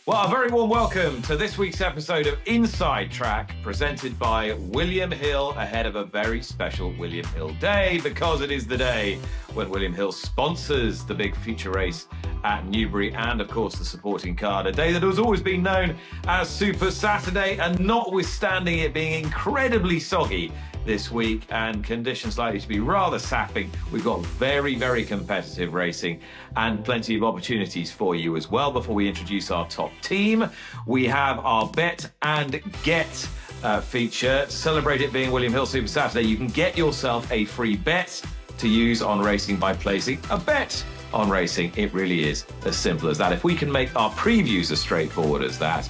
Well, a very warm welcome to this week's episode of Inside Track, presented by William Hill, ahead of a very special William Hill Day, because it is the day when William Hill sponsors the big feature race at Newbury and, of course, the supporting card, a day that has always been known as Super Saturday, and notwithstanding it being incredibly soggy this week and conditions likely to be rather sapping, we've got very, very competitive racing and plenty of opportunities for you as well. Before we introduce our top team, we have our Bet and Get feature. To celebrate it being William Hill Super Saturday, you can get yourself a free bet to use on racing by placing a bet on racing. It really is as simple as that. If we can make our previews as straightforward as that,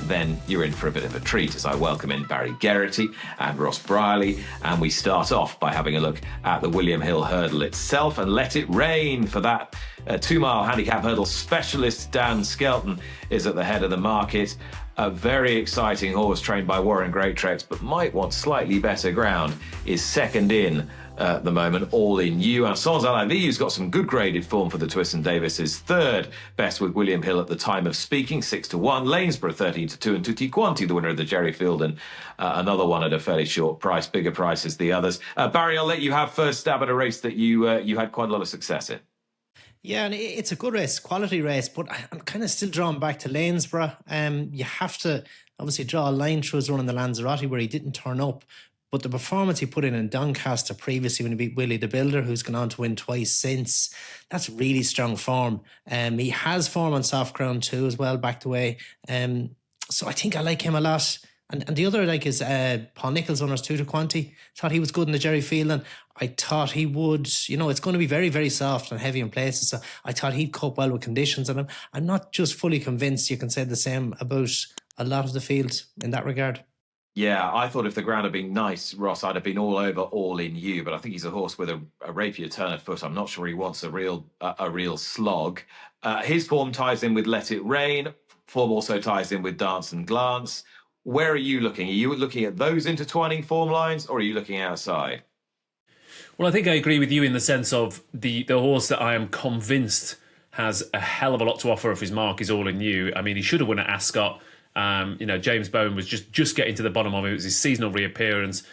then you're in for a bit of a treat as I welcome in Barry Geraghty and Ross Brierley. And we start off by having a look at the William Hill hurdle itself and let it rain. For that 2-mile handicap hurdle specialist, Dan Skelton is at the head of the market. A very exciting horse trained by Warren Greatrex, but might want slightly better ground, is second in at the moment, All In You. And Sans à la Vie, who's got some good graded form for the Twist and Davis, is third best with William Hill at the time of speaking, 6-1. Lanesborough 13-2, and Tutti Quanti, the winner of the Jerry Fielden, another one at a fairly short price, bigger price as the others. Barry, I'll let you have first stab at a race that you had quite a lot of success in. Yeah, and it's a good race, quality race, but I'm kind of still drawn back to Lanesborough. You have to obviously draw a line through his run in the Lanzarote where he didn't turn up. But the performance he put in Doncaster previously when he beat Willie the Builder, who's gone on to win twice since, that's really strong form. He has form on soft ground too as well, backed away. So I think I like him a lot. And the other I like is Paul Nicholls, owner's Tutti Quanti. Thought he was good in the Jerry Fielden. I thought he would, it's going to be very, very soft and heavy in places. So I thought he'd cope well with conditions. And I'm not just fully convinced you can say the same about a lot of the field in that regard. Yeah, I thought if the ground had been nice, Ross, I'd have been all over All In You. But I think he's a horse with a rapier turn of foot. I'm not sure he wants a real slog. His form ties in with Let It Rain. Form also ties in with Dance and Glance. Where are you looking? Are you looking at those intertwining form lines, or are you looking outside? Well, I think I agree with you in the sense of the horse that I am convinced has a hell of a lot to offer if his mark is All In You. I mean, he should have won at Ascot. James Bowen was just getting to the bottom of it. It was his seasonal reappearance.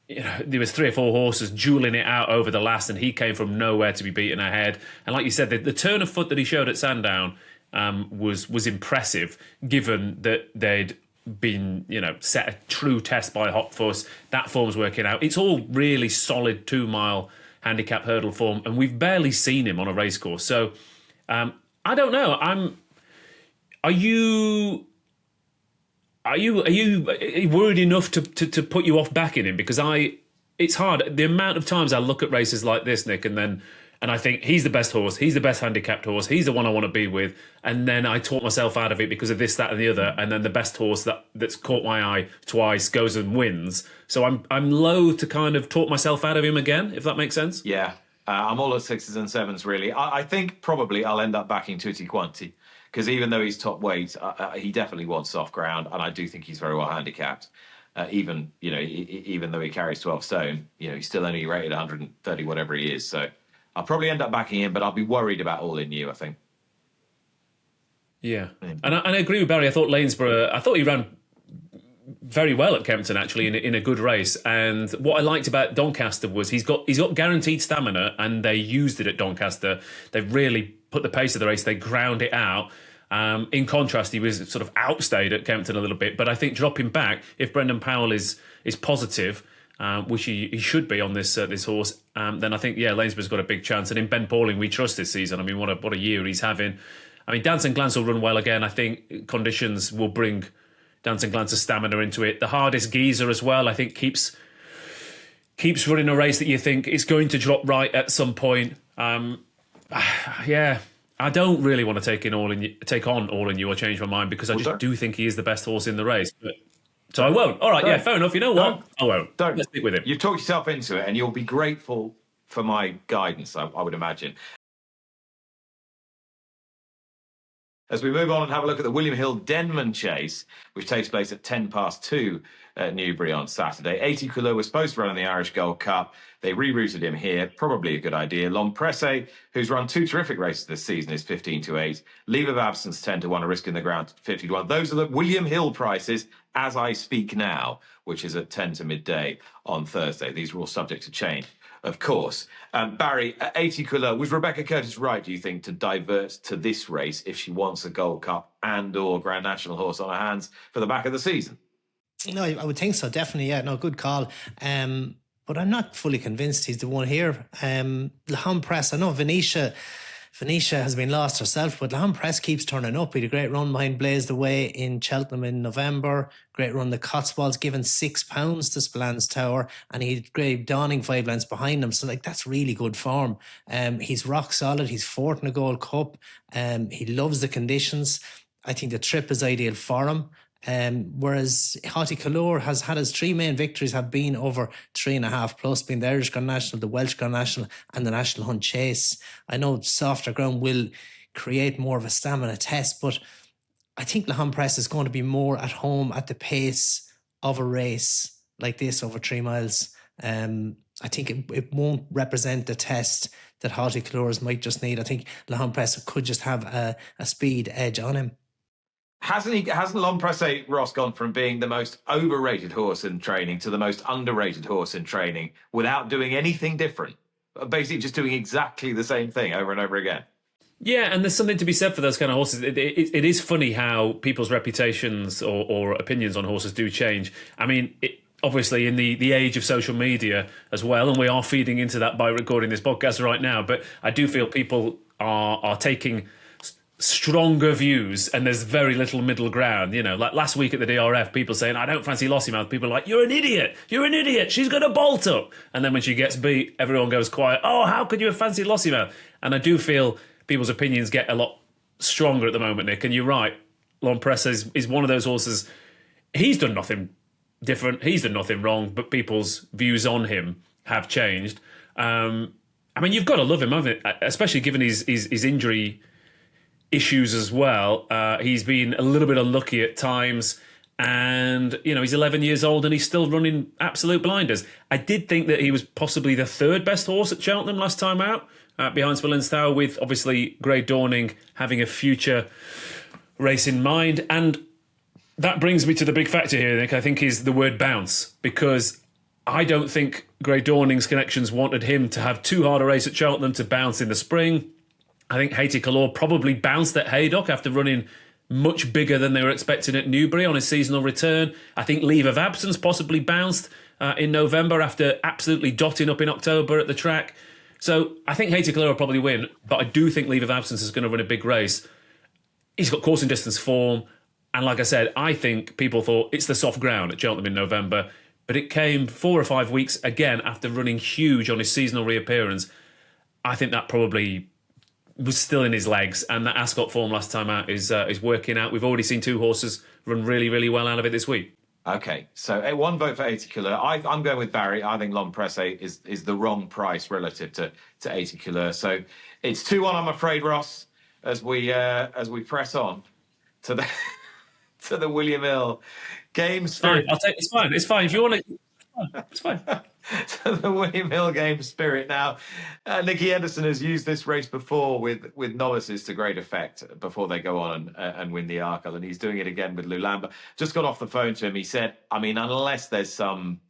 There was 3 or 4 horses dueling it out over the last, and he came from nowhere to be beaten ahead. And like you said, the turn of foot that he showed at Sandown was impressive, given that they'd been, set a true test by Hot Fuss. That form's working out. It's all really solid 2-mile handicap hurdle form, and we've barely seen him on a racecourse. So I don't know. Are you worried enough to put you off backing him? Because it's hard. The amount of times I look at races like this, Nick, and I think he's the best horse, he's the best handicapped horse, he's the one I want to be with, and then I talk myself out of it because of this, that, and the other, and then the best horse that's caught my eye twice goes and wins. So I'm loath to kind of talk myself out of him again, if that makes sense. Yeah, I'm all at 6s and 7s really. I think probably I'll end up backing Tutti Quanti, because even though he's top weight, he definitely wants soft ground, and I do think he's very well handicapped. Even though he carries 12 stone, he's still only rated 130, whatever he is. So I'll probably end up backing him, but I'll be worried about All In You, I think. Yeah. And I agree with Barry. I thought he ran very well at Kempton, actually, in a good race. And what I liked about Doncaster was he's got guaranteed stamina, and they used it at Doncaster. They really put the pace of the race. They ground it out. In contrast, he was sort of outstayed at Kempton a little bit. But I think dropping back, if Brendan Powell is positive, which he should be on this horse, then I think, Lanesborough's got a big chance. And in Ben Pauling, we trust this season. I mean, what a year he's having. I mean, Dance and Glance will run well again. I think conditions will bring Dance and Glance's stamina into it. The hardest geezer as well, I think, keeps running a race that you think is going to drop right at some point. I don't really want to take on All In You or change my mind, because I just do think he is the best horse in the race. So I won't. All right, fair enough. You know what? I won't. Let's stick with him. You've talked yourself into it, and you'll be grateful for my guidance, I would imagine. As we move on and have a look at the William Hill Denman chase, which takes place at 2:10 at Newbury on Saturday. 80 Couleur was supposed to run in the Irish Gold Cup. They rerouted him here. Probably a good idea. L'Empresse, who's run 2 terrific races this season, is 15-8. Leave of absence 10-1. A risk in the ground 50-1. Those are the William Hill prices as I speak now, which is at 10 to midday on Thursday. These are all subject to change, of course. Barry, at 80 Couleur, was Rebecca Curtis right, do you think, to divert to this race if she wants a Gold Cup and or Grand National horse on her hands for the back of the season? No, I would think so, definitely. Yeah, no, good call. But I'm not fully convinced he's the one here. La Press, I know Venetia has been lost herself, but La Press keeps turning up. He had a great run behind Blazed Away in Cheltenham in November. Great run the Cotswolds, given £6 to Spillans Tower, and he had Grave Dawning 5 lengths behind him. So that's really good form. He's rock solid. He's fourth in the Gold Cup. He loves the conditions. I think the trip is ideal for him. Whereas Haughty Couleur has had his 3 main victories have been over 3.5 plus, being the Irish Grand National, the Welsh Grand National, and the National Hunt Chase. I know softer ground will create more of a stamina test, but I think La Press is going to be more at home at the pace of a race like this over 3 miles. I think it won't represent the test that Haughty Couleur's might just need. I think La Press could just have a speed edge on him. Hasn't L'Empresse, Ross, gone from being the most overrated horse in training to the most underrated horse in training without doing anything different? Basically just doing exactly the same thing over and over again. Yeah, and there's something to be said for those kind of horses. It is funny how people's reputations or opinions on horses do change. I mean, obviously in the age of social media as well, and we are feeding into that by recording this podcast right now, but I do feel people are taking stronger views, and there's very little middle ground. You know, like last week at the DRF, people saying, I don't fancy Lossiemouth. People are like, you're an idiot, she's going to bolt up. And then when she gets beat, everyone goes quiet. Oh, how could you have fancied Lossiemouth? And I do feel people's opinions get a lot stronger at the moment, Nick. And you're right, L'Empresse is one of those horses. He's done nothing different, he's done nothing wrong, but people's views on him have changed. I mean, you've got to love him, haven't you? Especially given his injury issues as well. He's been a little bit unlucky at times, and he's 11 years old and he's still running absolute blinders. I did think that he was possibly the 3rd best horse at Cheltenham last time out, behind Spillans Tower, with obviously Grey Dawning having a future race in mind. And that brings me to the big factor here, Nick, I think, is the word bounce, because I don't think Grey Dawning's connections wanted him to have too hard a race at Cheltenham to bounce in the spring. I think Haughty Couleur probably bounced at Haydock after running much bigger than they were expecting at Newbury on his seasonal return. I think Leave of Absence possibly bounced in November after absolutely dotting up in October at the track. So I think Haughty Couleur will probably win, but I do think Leave of Absence is going to run a big race. He's got course and distance form, and like I said, I think people thought it's the soft ground at Cheltenham in November, but it came 4 or 5 weeks again after running huge on his seasonal reappearance. I think that probably was still in his legs, and that Ascot form last time out is working out. We've already seen 2 horses run really, really well out of it this week. Okay, so 1 vote for 80 Couleur. I'm going with Barry. I think L'Empresse is the wrong price relative to 80 Couleur. So it's 2-1, I'm afraid, Ross, as we press on to the to the William Hill Games. Fine, it's fine. It's fine. If you want to, it's fine. To the William Hill Game Spirit now. Nicky Henderson has used this race before with novices to great effect before they go on and win the Arkle, and he's doing it again with Lou Lambert. Just got off the phone to him. He said, I mean, unless there's some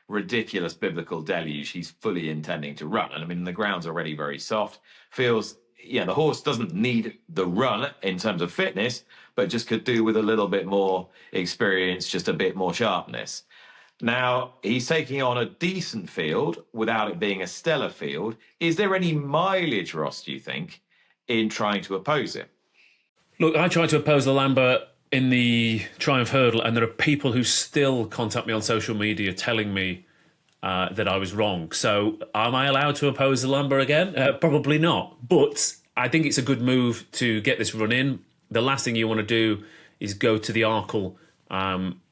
ridiculous biblical deluge, he's fully intending to run. And I mean, the ground's already very soft. Feels, the horse doesn't need the run in terms of fitness, but just could do with a little bit more experience, just a bit more sharpness. Now, he's taking on a decent field without it being a stellar field. Is there any mileage, Ross, do you think, in trying to oppose him? Look, I tried to oppose the Lambert in the Triumph Hurdle, and there are people who still contact me on social media telling me that I was wrong. So am I allowed to oppose the Lambert again? Probably not. But I think it's a good move to get this run in. The last thing you want to do is go to the Arkle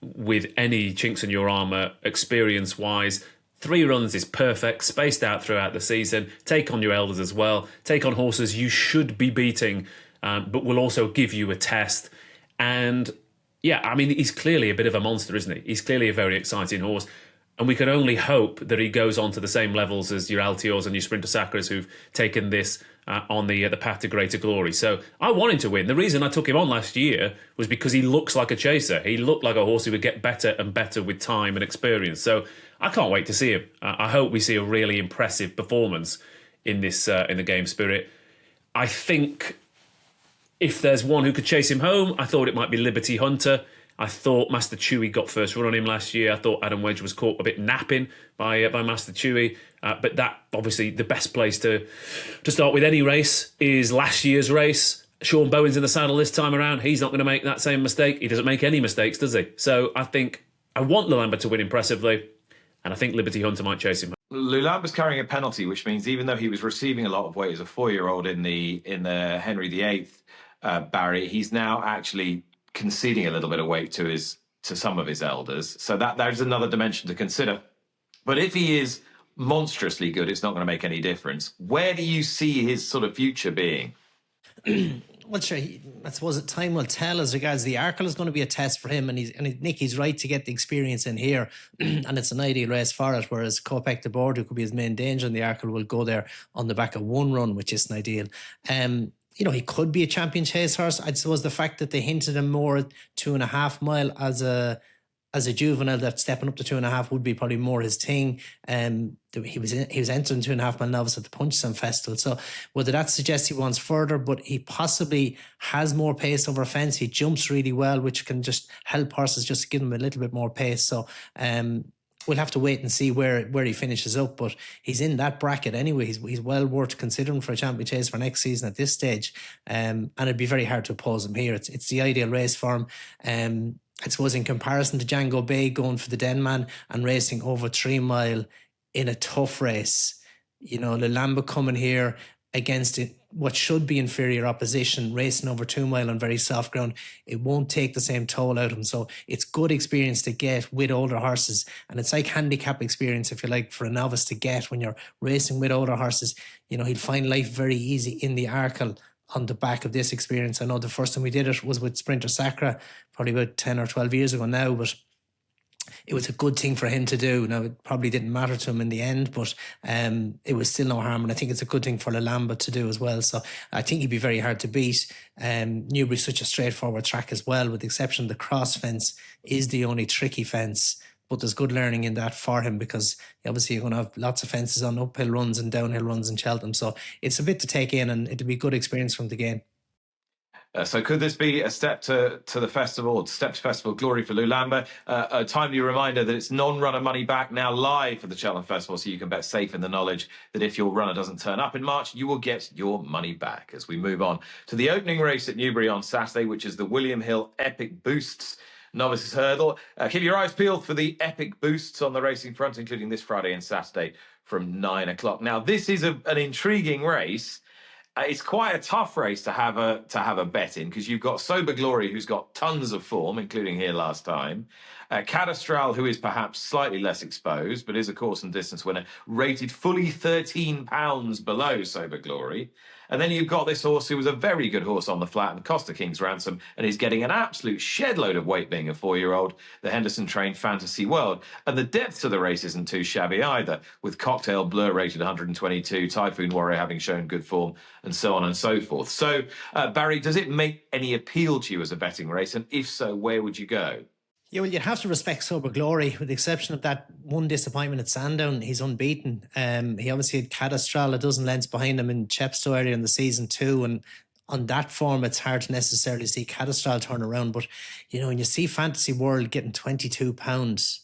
with any chinks in your armour, experience-wise. 3 runs is perfect, spaced out throughout the season. Take on your elders as well. Take on horses you should be beating but will also give you a test. And yeah, I mean, he's clearly a bit of a monster, isn't he? He's clearly a very exciting horse. And we can only hope that he goes on to the same levels as your Altiors and your Sprinter Sacras who've taken this on the path to greater glory. So I want him to win. The reason I took him on last year was because he looks like a chaser. He looked like a horse who would get better and better with time and experience. So I can't wait to see him. I hope we see a really impressive performance in this in the Game Spirit. I think if there's one who could chase him home, I thought it might be Liberty Hunter. I thought Master Chewy got first run on him last year. I thought Adam Wedge was caught a bit napping by Master Chewy. But that, obviously, the best place to start with any race is last year's race. Sean Bowen's in the saddle this time around. He's not going to make that same mistake. He doesn't make any mistakes, does he? So I think I want Lulamba to win impressively, and I think Liberty Hunter might chase him. Lulamba's carrying a penalty, which means even though he was receiving a lot of weight as a 4-year-old in the Henry VIII, Barry, he's now actually conceding a little bit of weight to some of his elders. So there's another dimension to consider. But if he is monstrously good, it's not going to make any difference. Where do you see his sort of future being? Well, sure, I suppose time will tell as regards the Arkle is going to be a test for him, and Nicky's right to get the experience in here, and it's an ideal race for it, whereas Kopek de Board, who could be his main danger in the Arkle, will go there on the back of one run, which isn't ideal. He could be a champion chase horse. I suppose the fact that they hinted him more at 2.5 mile as a juvenile, that stepping up to 2.5 would be probably more his thing. He was entering 2.5 mile novice at the Punchestown Festival. So whether that suggests he wants further, but he possibly has more pace over a fence. He jumps really well, which can just help horses, just give them a little bit more pace. So we'll have to wait and see where he finishes up, but he's in that bracket anyway. He's well worth considering for a champion chase for next season at this stage, and it'd be very hard to oppose him here. It's the ideal race for him. I suppose in comparison to Django Bay going for the Denman and racing over 3 mile in a tough race, Lulamba coming here against what should be inferior opposition, racing over 2 mile on very soft ground, it won't take the same toll out of him. So it's good experience to get with older horses, and it's like handicap experience, if you like, for a novice to get when you're racing with older horses. He'd find life very easy in the Arkle on the back of this experience. I know the first time we did it was with Sprinter Sacra, probably about 10 or 12 years ago now, but it was a good thing for him to do. Now, it probably didn't matter to him in the end, but it was still no harm. And I think it's a good thing for Lulamba to do as well. So I think he'd be very hard to beat. Newbury's such a straightforward track as well, with the exception of the cross fence is the only tricky fence. But there's good learning in that for him, because obviously you're going to have lots of fences on uphill runs and downhill runs in Cheltenham. So it's a bit to take in, and it'll be good experience from the game. So could this be a step to the festival, step to festival glory for Lulamba? A timely reminder that it's non-runner money back now live for the Cheltenham Festival, so you can bet safe in the knowledge that if your runner doesn't turn up in March, you will get your money back. As we move on to the opening race at Newbury on Saturday, which is the William Hill Epic Boosts Novices Hurdle. Keep your eyes peeled for the Epic Boosts on the racing front, including this Friday and Saturday from 9 o'clock. Now, this is an intriguing race. It's quite a tough race to have a bet in, because you've got Sober Glory, who's got tons of form, including here last time. Cadastral, who is perhaps slightly less exposed, but is a course and distance winner, rated fully £13 below Sober Glory. And then you've got this horse who was a very good horse on the flat and cost the King's Ransom, and he's getting an absolute shed load of weight being a 4-year-old, the Henderson-trained Fantasy World. And the depth to the race isn't too shabby either, with Cocktail Blur rated 122, Typhoon Warrior having shown good form, and so on and so forth. So, Barry, does it make any appeal to you as a betting race? And if so, where would you go? Yeah, well, you'd have to respect Sober Glory, with the exception of that one disappointment at Sandown. He's unbeaten. He obviously had Cadastral a dozen lengths behind him in Chepstow earlier in the season too, and on that form, it's hard to necessarily see Cadastral turn around. But, when you see Fantasy World getting £22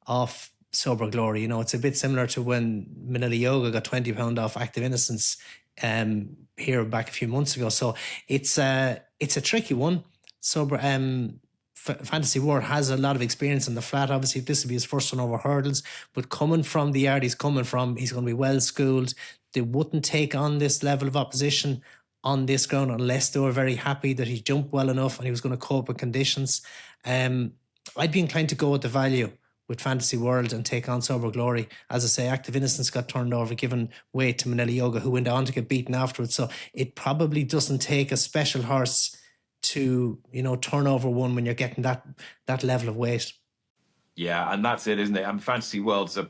off Sober Glory, it's a bit similar to when Manila Yoga got £20 off Active Innocence here back a few months ago. So it's a tricky one. Fantasy World has a lot of experience in the flat. Obviously, this will be his first one over hurdles, but coming from the yard he's coming from, he's going to be well schooled. They wouldn't take on this level of opposition on this ground unless they were very happy that he jumped well enough and he was going to cope with conditions. I'd be inclined to go with the value with Fantasy World and take on Sober Glory. As I say, Active Innocence got turned over, given weight to Manila Yoga, who went on to get beaten afterwards. So it probably doesn't take a special horse to, turn over one when you're getting that level of weight. Yeah, and that's it, isn't it? And Fantasy World's a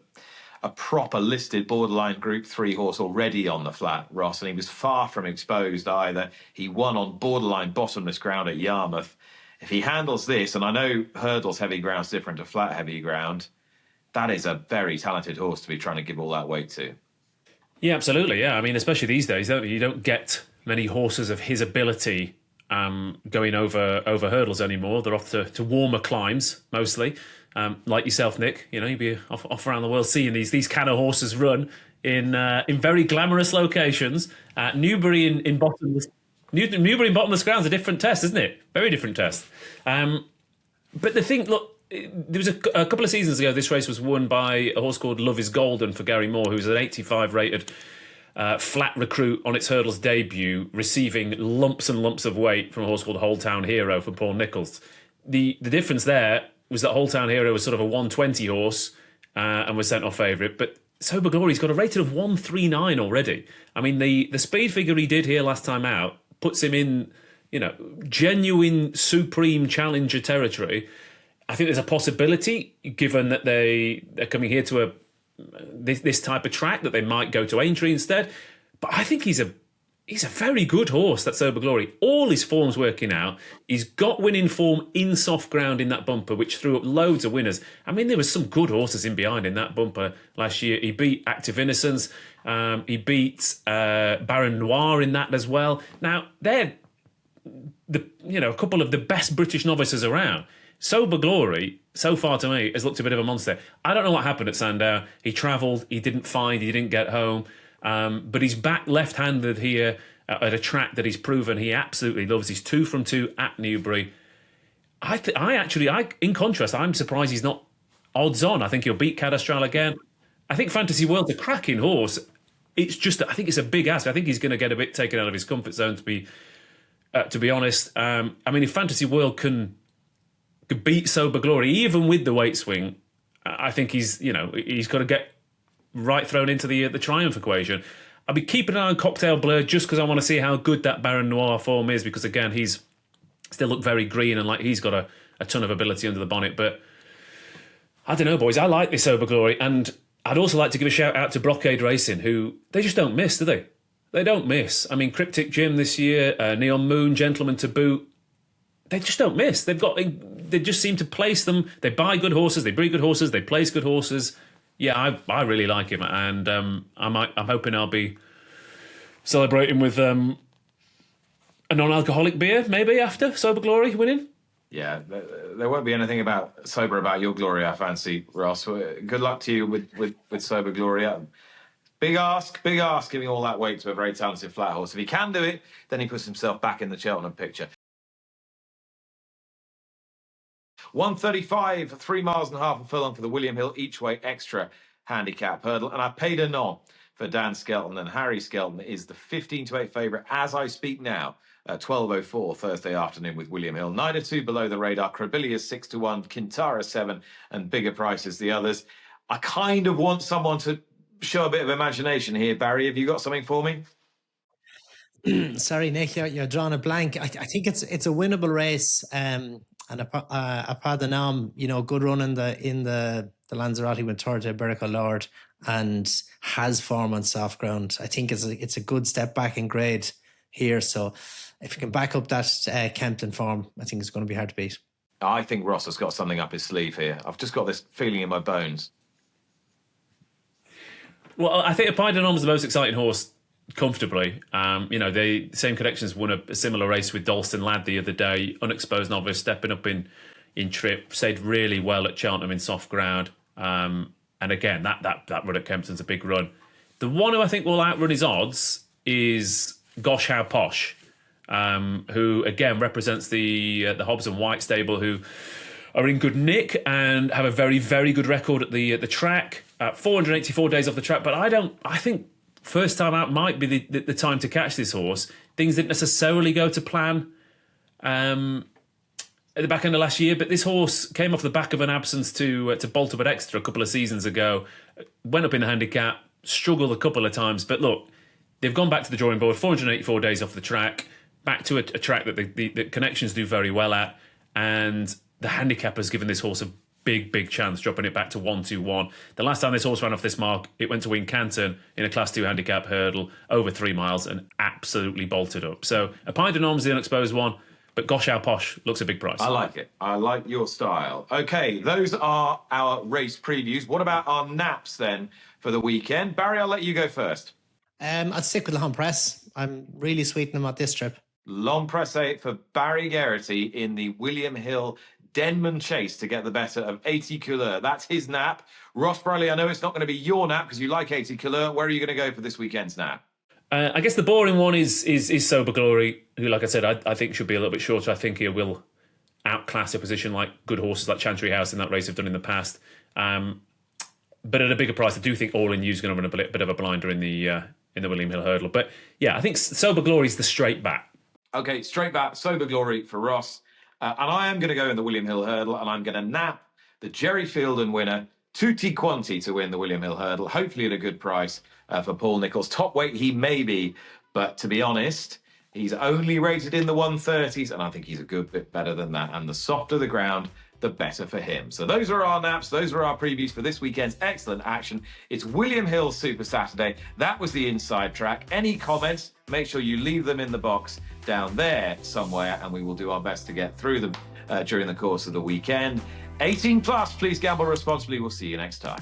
proper listed borderline Group 3 horse already on the flat, Ross, and he was far from exposed either. He won on borderline bottomless ground at Yarmouth. If he handles this, and I know hurdles heavy ground's different to flat heavy ground, that is a very talented horse to be trying to give all that weight to. Yeah, absolutely. Yeah, I mean, especially these days, you don't get many horses of his ability going over hurdles anymore. They're off to warmer climes mostly. Like yourself, Nick, you'd be off around the world seeing these kind of horses run in very glamorous locations. Newbury in bottomless. Newbury in bottomless ground's a different test, isn't it? Very different test. But the thing, look, there was a couple of seasons ago, this race was won by a horse called Love is Golden for Gary Moore, who's an 85 rated flat recruit on its hurdles debut, receiving lumps and lumps of weight from a horse called Old Town Hero for Paul Nicholls. The difference there was that Old Town Hero was sort of a 120 horse and was sent off favourite, but Sober Glory's got a rated of 139 already. I mean, the speed figure he did here last time out puts him in, genuine supreme challenger territory. I think there's a possibility, given that they're coming here to this type of track, that they might go to Aintree instead. But I think he's a very good horse, that Sober Glory. All his form's working out. He's got winning form in soft ground in that bumper, which threw up loads of winners. I mean, there was some good horses in behind in that bumper last year. He beat Active Innocence. He beat Baron Noir in that as well. Now, they're a couple of the best British novices around. Sober Glory, so far to me, has looked a bit of a monster. I don't know what happened at Sandown. He travelled, he didn't get home. But he's back left-handed here at a track that he's proven he absolutely loves. He's 2 from 2 at Newbury. In contrast, I'm surprised he's not odds on. I think he'll beat Cadastral again. I think Fantasy World's a cracking horse. It's just, I think it's a big ask. I think he's going to get a bit taken out of his comfort zone, to be honest. I mean, if Fantasy World could beat Sober Glory, even with the weight swing, I think he's got to get right thrown into the triumph equation. I'll be keeping an eye on Cocktail Blur just because I want to see how good that Baron Noir form is, because again, he's still look very green and like he's got a ton of ability under the bonnet. But I don't know, boys, I like this Sober Glory, and I'd also like to give a shout out to Brocade Racing, who they just don't miss, do they? They don't miss. I mean, Cryptic Jim this year, Neon Moon, Gentleman to boot. They just don't miss. They just seem to place them. They buy good horses, they breed good horses, they place good horses. Yeah, I really like him, and I'm hoping I'll be celebrating with a non-alcoholic beer maybe after Sober Glory winning. Yeah, there won't be anything sober about your Glory, I fancy, Ross. Good luck to you with Sober Glory. Big ask, giving all that weight to a very talented flat horse. If he can do it, then he puts himself back in the Cheltenham picture. 135, 3 miles and a half a furlong for the William Hill each way extra handicap hurdle. And I paid a nom for Dan Skelton, and Harry Skelton is the 15-8 favourite as I speak now at 12:04 Thursday afternoon with William Hill. 9 to 2 below the radar. Crabilia 6 to 1, Kintara 7, and bigger prices the others. I kind of want someone to show a bit of imagination here, Barry. Have you got something for me? Sorry, Nick, you're drawing a blank. I think it's a winnable race. And a Padanam, good run in the Lanzarote went third to Berico Lord and has form on soft ground. I think it's a good step back in grade here. So if you can back up that Kempton form, I think it's going to be hard to beat. I think Ross has got something up his sleeve here. I've just got this feeling in my bones. Well, I think Padanam's the most exciting horse comfortably. The same connections won a similar race with Dalston Ladd the other day, unexposed novice, stepping up in trip, stayed really well at Cheltenham in soft ground. And again, that run at Kempton's a big run. The one who I think will outrun his odds is Gosh How Posh, who again represents the Hobbs and White stable, who are in good nick and have a very, very good record at the track. 484 days off the track, but I think first time out might be the time to catch this horse. Things didn't necessarily go to plan at the back end of last year, but this horse came off the back of an absence to Bolton Exeter a couple of seasons ago. Went up in the handicap, struggled a couple of times, but look, they've gone back to the drawing board. 484 days off the track, back to a track that the connections do very well at, and the handicap has given this horse a big chance, dropping it back to 1-2-1. The last time this horse ran off this mark, it went to Wincanton in a Class 2 handicap hurdle over 3 miles and absolutely bolted up. So a pint of Norm's the unexposed one, but gosh, how posh, looks a big price. I like it. I like your style. Okay, those are our race previews. What about our naps then for the weekend? Barry, I'll let you go first. I'd stick with the Long Press. I'm really sweetening them at this trip. Long press 8 for Barry Geraghty in the William Hill Denman chase to get the better of 80 Couleur. That's his nap. Ross Brierley, I know it's not going to be your nap because you like 80 Couleur. Where are you going to go for this weekend's nap? I guess the boring one is Sober Glory, who, like I said, I think should be a little bit shorter. I think he will outclass a position like good horses like Chantry House in that race have done in the past. But at a bigger price, I do think All In You's going to run a bit of a blinder in the William Hill hurdle. But yeah, I think Sober Glory is the straight bat. Okay, straight back, Sober Glory for Ross. And I am going to go in the William Hill hurdle, and I'm going to nap the Jerry Fielden winner, Tutti Quanti, to win the William Hill hurdle, hopefully at a good price for Paul Nicholls. Top weight he may be, but to be honest, he's only rated in the 130s, and I think he's a good bit better than that. And the softer the ground, the better for him. So those are our naps. Those are our previews for this weekend's excellent action. It's William Hill Super Saturday. That was the inside track. Any comments, make sure you leave them in the box down there somewhere, and we will do our best to get through them during the course of the weekend. 18 plus, please gamble responsibly. We'll see you next time.